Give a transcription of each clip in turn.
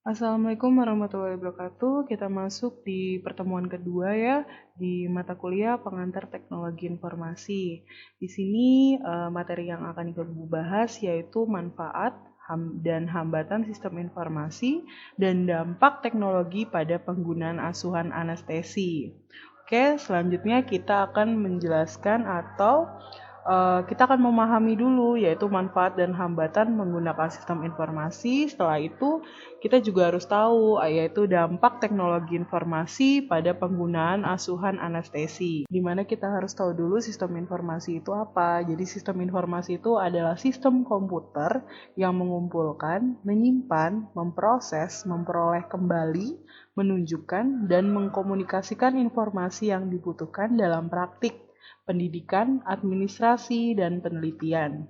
Assalamualaikum warahmatullahi wabarakatuh. Kita masuk di pertemuan kedua ya di mata kuliah pengantar teknologi informasi. Di sini materi yang akan kita bahas yaitu manfaat dan hambatan sistem informasi dan dampak teknologi pada penggunaan asuhan anestesi. Oke, selanjutnya kita akan menjelaskan atau kita akan memahami dulu yaitu manfaat dan hambatan menggunakan sistem informasi. Setelah itu kita juga harus tahu yaitu dampak teknologi informasi pada penggunaan asuhan anestesi. Di mana kita harus tahu dulu sistem informasi itu apa. Jadi sistem informasi itu adalah sistem komputer yang mengumpulkan, menyimpan, memproses, memperoleh kembali, menunjukkan, dan mengkomunikasikan informasi yang dibutuhkan dalam praktik pendidikan, administrasi, dan penelitian.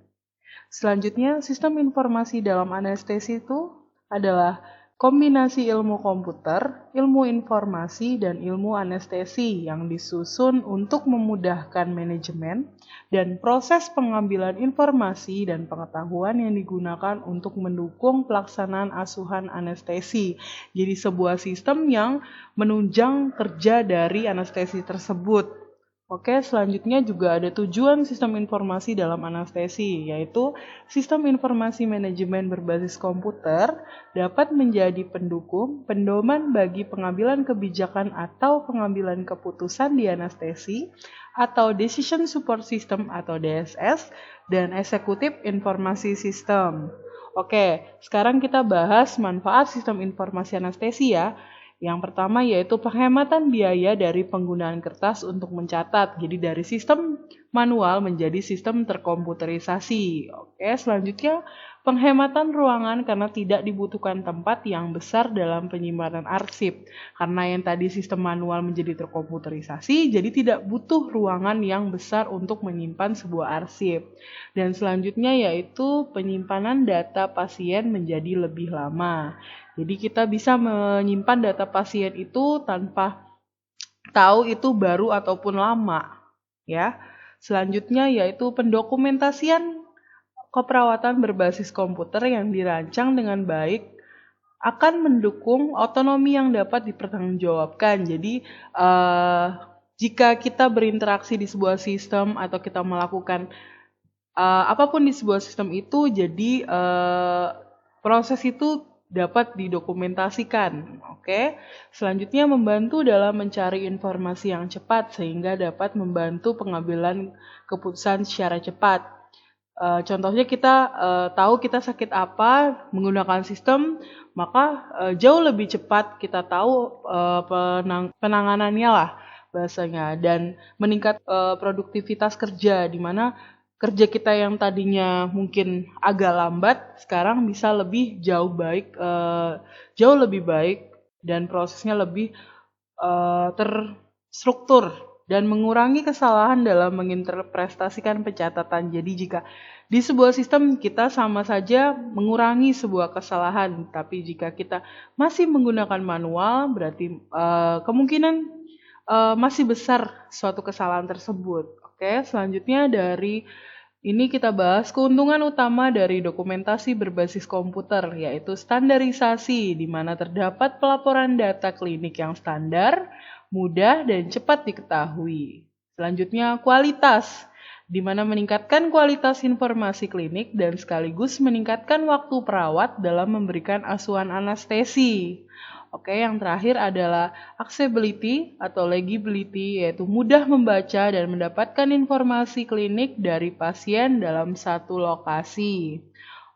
Selanjutnya, sistem informasi dalam anestesi itu adalah kombinasi ilmu komputer, ilmu informasi, dan ilmu anestesi yang disusun untuk memudahkan manajemen dan proses pengambilan informasi dan pengetahuan yang digunakan untuk mendukung pelaksanaan asuhan anestesi. Jadi sebuah sistem yang menunjang kerja dari anestesi tersebut. Oke, selanjutnya juga ada tujuan sistem informasi dalam anestesi, yaitu sistem informasi manajemen berbasis komputer dapat menjadi pendukung, pendoman bagi pengambilan kebijakan atau pengambilan keputusan di anestesi, atau Decision Support System atau DSS, dan Executive Informasi System. Oke, sekarang kita bahas manfaat sistem informasi anestesi ya. Yang pertama yaitu penghematan biaya dari penggunaan kertas untuk mencatat. Jadi dari sistem manual menjadi sistem terkomputerisasi. Oke, selanjutnya penghematan ruangan karena tidak dibutuhkan tempat yang besar dalam penyimpanan arsip. Karena yang tadi sistem manual menjadi terkomputerisasi, jadi tidak butuh ruangan yang besar untuk menyimpan sebuah arsip. Dan selanjutnya yaitu penyimpanan data pasien menjadi lebih lama. Jadi kita bisa menyimpan data pasien itu tanpa tahu itu baru ataupun lama, ya. Selanjutnya yaitu pendokumentasian keperawatan berbasis komputer yang dirancang dengan baik akan mendukung otonomi yang dapat dipertanggungjawabkan. Jadi jika kita berinteraksi di sebuah sistem atau kita melakukan apapun di sebuah sistem itu, jadi proses itu dapat didokumentasikan. Oke. Selanjutnya membantu dalam mencari informasi yang cepat sehingga dapat membantu pengambilan keputusan secara cepat. Contohnya kita tahu kita sakit apa menggunakan sistem, maka jauh lebih cepat kita tahu penanganannya lah bahasanya, dan meningkat produktivitas kerja, di mana kerja kita yang tadinya mungkin agak lambat sekarang bisa jauh lebih baik dan prosesnya lebih terstruktur dan mengurangi kesalahan dalam menginterpretasikan pencatatan. Jadi jika di sebuah sistem kita sama saja mengurangi sebuah kesalahan, tapi jika kita masih menggunakan manual berarti kemungkinan masih besar suatu kesalahan tersebut. Oke, selanjutnya dari ini kita bahas keuntungan utama dari dokumentasi berbasis komputer, yaitu standarisasi, di mana terdapat pelaporan data klinik yang standar, mudah, dan cepat diketahui. Selanjutnya, kualitas, di mana meningkatkan kualitas informasi klinik dan sekaligus meningkatkan waktu perawat dalam memberikan asuhan anestesi. Oke, yang terakhir adalah accessibility atau legibility, yaitu mudah membaca dan mendapatkan informasi klinik dari pasien dalam satu lokasi.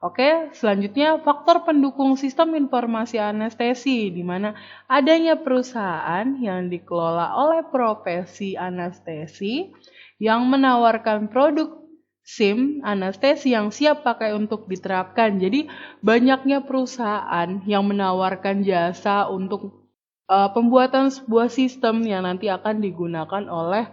Oke, selanjutnya faktor pendukung sistem informasi anestesi, di mana adanya perusahaan yang dikelola oleh profesi anestesi yang menawarkan produk SIM anestesi yang siap pakai untuk diterapkan. Jadi banyaknya perusahaan yang menawarkan jasa untuk pembuatan sebuah sistem yang nanti akan digunakan oleh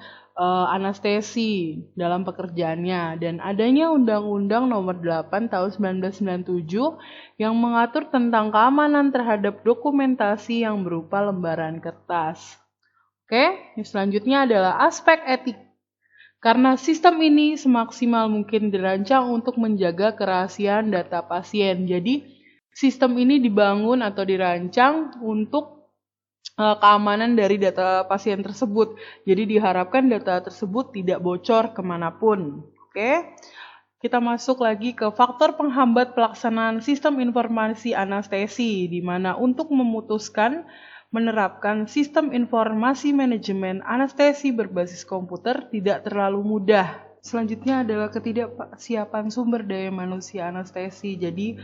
anestesi dalam pekerjaannya, dan adanya Undang-Undang Nomor 8 Tahun 1997 yang mengatur tentang keamanan terhadap dokumentasi yang berupa lembaran kertas. Oke, selanjutnya adalah aspek etik. Karena sistem ini semaksimal mungkin dirancang untuk menjaga kerahasiaan data pasien. Jadi Sistem ini dibangun atau dirancang untuk keamanan dari data pasien tersebut. Jadi diharapkan data tersebut tidak bocor kemanapun. Oke, kita masuk lagi ke faktor penghambat pelaksanaan sistem informasi anestesi, di mana untuk memutuskan menerapkan sistem informasi manajemen anestesi berbasis komputer tidak terlalu mudah. Selanjutnya adalah ketidaksiapan sumber daya manusia anestesi. Jadi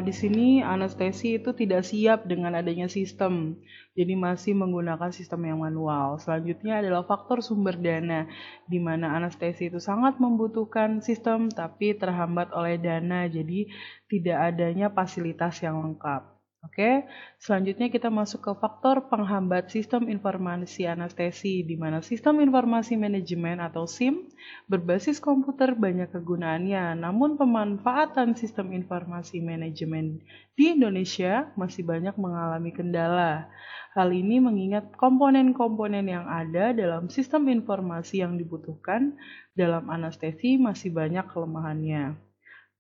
di sini anestesi itu tidak siap dengan adanya sistem. Jadi masih menggunakan sistem yang manual. Selanjutnya adalah faktor sumber dana, di mana anestesi itu sangat membutuhkan sistem tapi terhambat oleh dana. Jadi tidak adanya fasilitas yang lengkap. Oke, selanjutnya kita masuk ke faktor penghambat sistem informasi anestesi, di mana sistem informasi manajemen atau SIM berbasis komputer banyak kegunaannya, namun pemanfaatan sistem informasi manajemen di Indonesia masih banyak mengalami kendala. Hal ini mengingat komponen-komponen yang ada dalam sistem informasi yang dibutuhkan dalam anestesi masih banyak kelemahannya.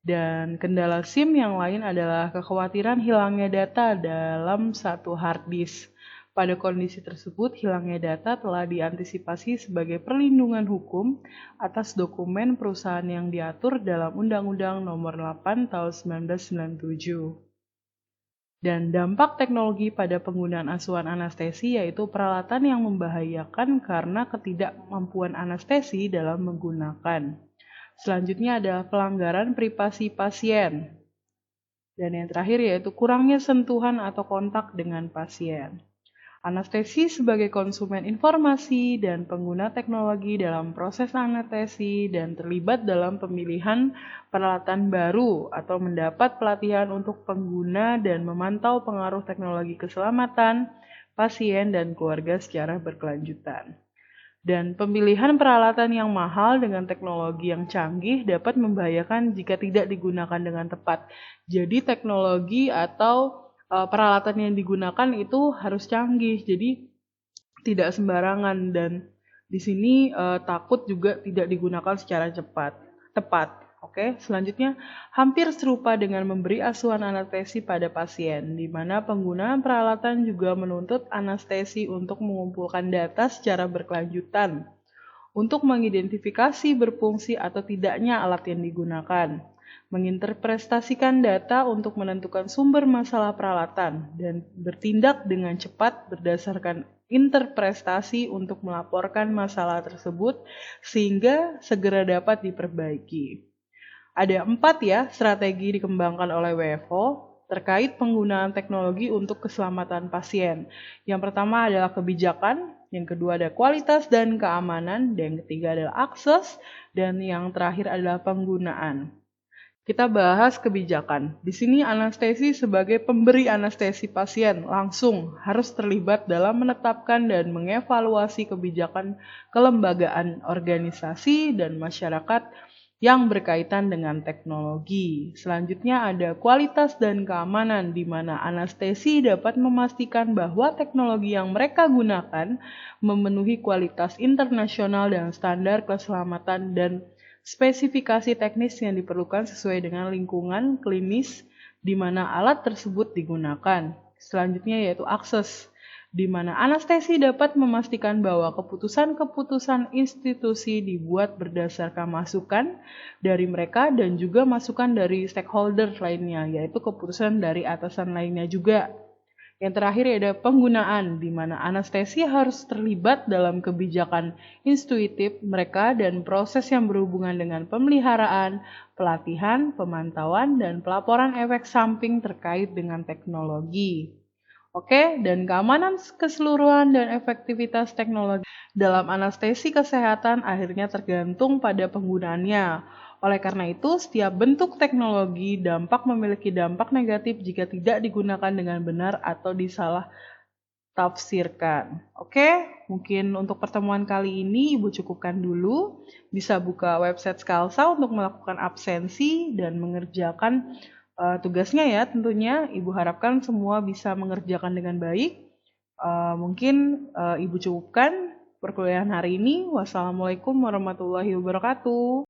Dan kendala SIM yang lain adalah kekhawatiran hilangnya data dalam satu hard disk. Pada kondisi tersebut, hilangnya data telah diantisipasi sebagai perlindungan hukum atas dokumen perusahaan yang diatur dalam Undang-Undang Nomor 8 Tahun 1997. Dan dampak teknologi pada penggunaan asuhan anestesi yaitu peralatan yang membahayakan karena ketidakmampuan anestesi dalam menggunakan. Selanjutnya adalah pelanggaran privasi pasien. Dan yang terakhir yaitu kurangnya sentuhan atau kontak dengan pasien. Anestesi sebagai konsumen informasi dan pengguna teknologi dalam proses anestesi dan terlibat dalam pemilihan peralatan baru atau mendapat pelatihan untuk pengguna dan memantau pengaruh teknologi keselamatan pasien dan keluarga secara berkelanjutan. Dan pemilihan peralatan yang mahal dengan teknologi yang canggih dapat membahayakan jika tidak digunakan dengan tepat. Jadi teknologi atau peralatan yang digunakan itu harus canggih. Jadi tidak sembarangan dan di sini takut juga tidak digunakan secara tepat. Oke, selanjutnya hampir serupa dengan memberi asuhan anestesi pada pasien, di mana penggunaan peralatan juga menuntut anestesi untuk mengumpulkan data secara berkelanjutan, untuk mengidentifikasi berfungsi atau tidaknya alat yang digunakan, menginterpretasikan data untuk menentukan sumber masalah peralatan, dan bertindak dengan cepat berdasarkan interpretasi untuk melaporkan masalah tersebut sehingga segera dapat diperbaiki. Ada 4 strategi dikembangkan oleh WFO terkait penggunaan teknologi untuk keselamatan pasien. Yang pertama adalah kebijakan, yang kedua ada kualitas dan keamanan, dan yang ketiga adalah akses, dan yang terakhir adalah penggunaan. Kita bahas kebijakan. Di sini anestesi sebagai pemberi anestesi pasien langsung harus terlibat dalam menetapkan dan mengevaluasi kebijakan kelembagaan organisasi dan masyarakat yang berkaitan dengan teknologi. Selanjutnya ada kualitas dan keamanan, di mana anestesi dapat memastikan bahwa teknologi yang mereka gunakan memenuhi kualitas internasional dan standar keselamatan dan spesifikasi teknis yang diperlukan sesuai dengan lingkungan klinis di mana alat tersebut digunakan. Selanjutnya yaitu akses, di mana anestesi dapat memastikan bahwa keputusan-keputusan institusi dibuat berdasarkan masukan dari mereka dan juga masukan dari stakeholder lainnya, yaitu keputusan dari atasan lainnya juga. Yang terakhir ada penggunaan, di mana anestesi harus terlibat dalam kebijakan intuitif mereka dan proses yang berhubungan dengan pemeliharaan, pelatihan, pemantauan, dan pelaporan efek samping terkait dengan teknologi. Oke, dan keamanan keseluruhan dan efektivitas teknologi dalam anestesi kesehatan akhirnya tergantung pada penggunaannya. Oleh karena itu, setiap bentuk teknologi memiliki dampak negatif jika tidak digunakan dengan benar atau disalah tafsirkan. Oke, mungkin untuk pertemuan kali ini Ibu cukupkan dulu. Bisa buka website Skalsa untuk melakukan absensi dan mengerjakan tugasnya ya tentunya. Ibu harapkan semua bisa mengerjakan dengan baik. Mungkin Ibu cukupkan perkuliahan hari ini. Wassalamualaikum warahmatullahi wabarakatuh.